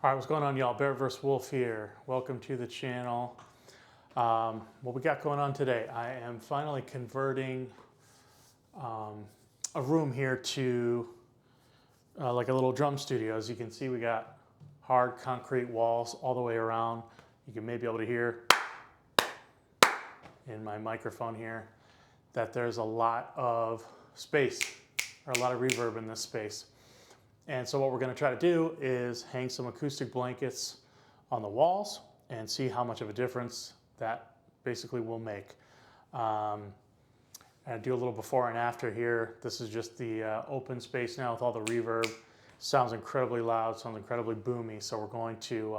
All right, what's going on, y'all? Bear vs. Wolf here. Welcome to the channel. What we got going on today? I am finally converting a room here to like a little drum studio. As you can see, we got hard concrete walls all the way around. You can maybe be able to hear in my microphone here that there's a lot of space or a lot of reverb in this space. And so what we're going to try to do is hang some acoustic blankets on the walls and see how much of a difference that basically will make. And do a little before and after here. This is just the open space now with all the reverb. Sounds incredibly loud, sounds incredibly boomy. So we're going to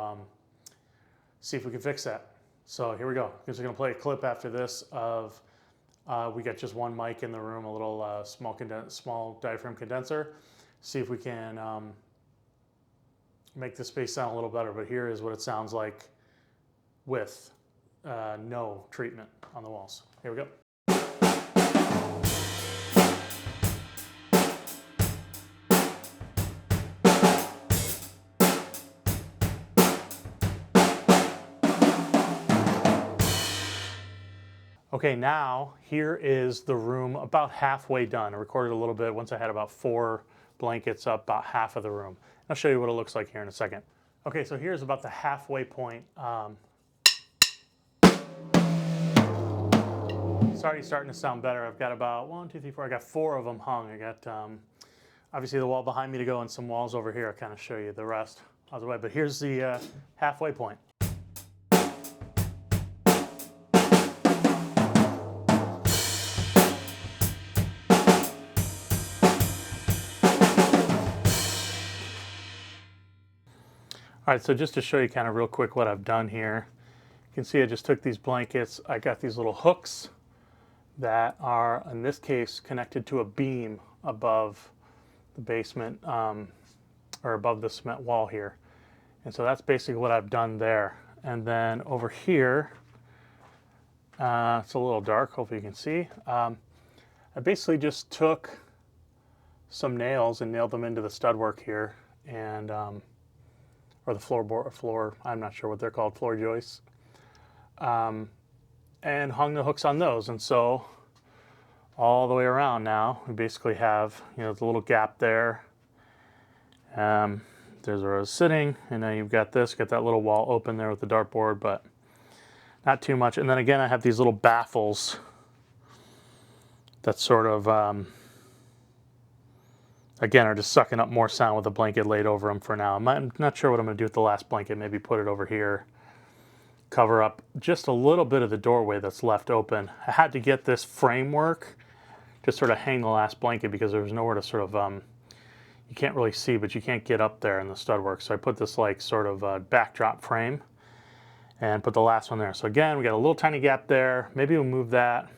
see if we can fix that. So here we go. I'm just going to play a clip after this of we got just one mic in the room, a little small diaphragm condenser. See if we can make the space sound a little better, but here is what it sounds like with no treatment on the walls. Here we go. Okay, now here is the room about halfway done. I recorded a little bit once I had about 4 blankets up, about half of the room. I'll show you what it looks like here in a second. Okay, so here's about the halfway point. It's already starting to sound better. I've got about 1, 2, 3, 4. I got 4 of them hung. I got obviously the wall behind me to go and some walls over here. I'll kind of show you the rest of the way. But here's the halfway point. All right, so just to show you kind of real quick what I've done here, you can see I just took these blankets. I got these little hooks that are, in this case, connected to a beam above the basement or above the cement wall here. And so that's basically what I've done there. And then over here, it's a little dark, hopefully you can see. I basically just took some nails and nailed them into the stud-work here, and or the floor, I'm not sure what they're called, floor joists, and hung the hooks on those. And so all the way around now, we basically have, the little gap there. There's where I was sitting, and now you've got this, got that little wall open there with the dartboard, but not too much. And then again, I have these little baffles that sort of, again, are just sucking up more sound with a blanket laid over them for now. I'm not sure what I'm going to do with the last blanket. Maybe put it over here, cover up just a little bit of the doorway that's left open. I had to get this framework to sort of hang the last blanket because there was nowhere to sort of, you can't really see, but you can't get up there in the stud work. So I put this like sort of backdrop frame and put the last one there. So again, we got a little tiny gap there. Maybe we'll move that,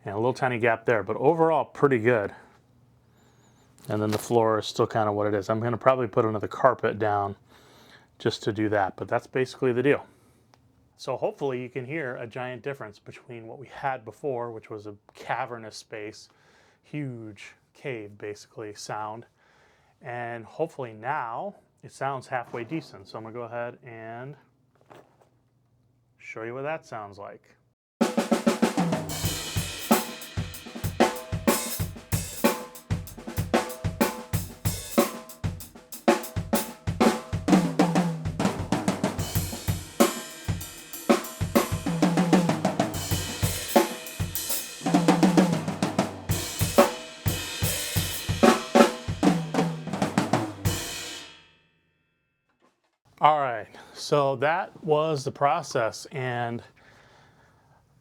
and a little tiny gap there, but overall pretty good. And then the floor is still kind of what it is. I'm going to probably put another carpet down just to do that, but that's basically the deal. So hopefully you can hear a giant difference between what we had before, which was a cavernous space, huge cave basically sound, and hopefully now it sounds halfway decent. So I'm going to go ahead and show you what that sounds like. All right, so that was the process, and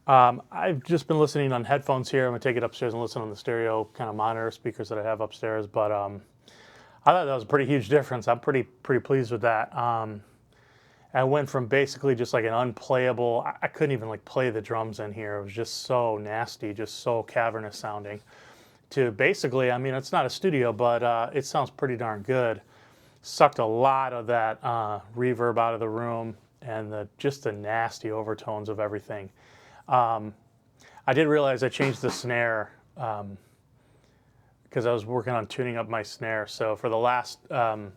I've just been listening on headphones here. I'm gonna take it upstairs and listen on the stereo kind of monitor speakers that I have upstairs, but I thought that was a pretty huge difference. I'm pretty pleased with that. I went from basically just like an unplayable, I couldn't even like play the drums in here. It was just so nasty, just so cavernous sounding, to basically, I mean, it's not a studio, but it sounds pretty darn good. Sucked a lot of that reverb out of the room and just the nasty overtones of everything. I did realize I changed the snare because I was working on tuning up my snare. So for the last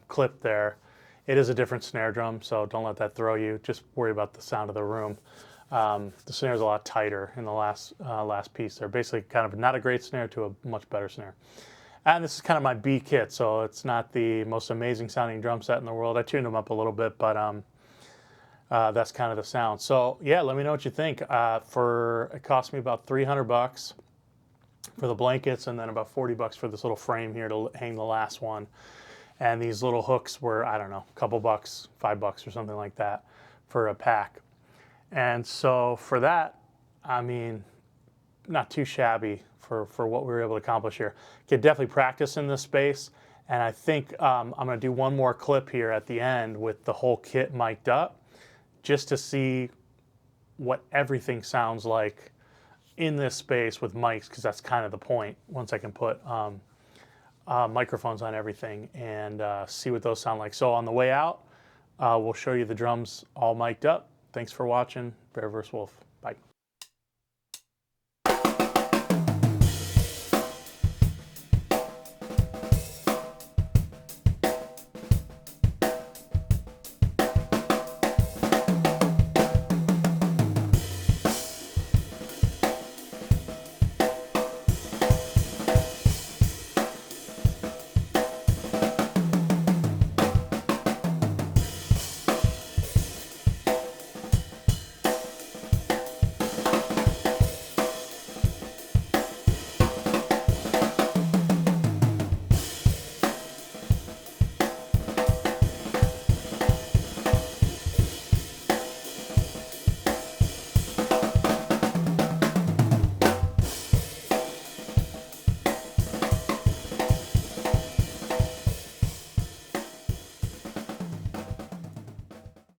clip there, It is a different snare drum, so don't let that throw you. Just worry about the sound of the room. The snare is a lot tighter in the last piece. They're basically kind of not a great snare to a much better snare. And this is kind of my B kit, so it's not the most amazing sounding drum set in the world. I tuned them up a little bit, but that's kind of the sound. So yeah, let me know what you think. It cost me about 300 bucks for the blankets, and then about 40 bucks for this little frame here to hang the last one. And these little hooks were, I don't know, a couple bucks, $5 or something like that for a pack. And so for that, I mean, not too shabby for what we were able to accomplish here. Could definitely practice in this space. And I think I'm going to do one more clip here at the end with the whole kit mic'd up, just to see what everything sounds like in this space with mics, because that's kind of the point. Once I can put microphones on everything and see what those sound like. So on the way out, we'll show you the drums all mic'd up. Thanks for watching. Bear vs. Wolf.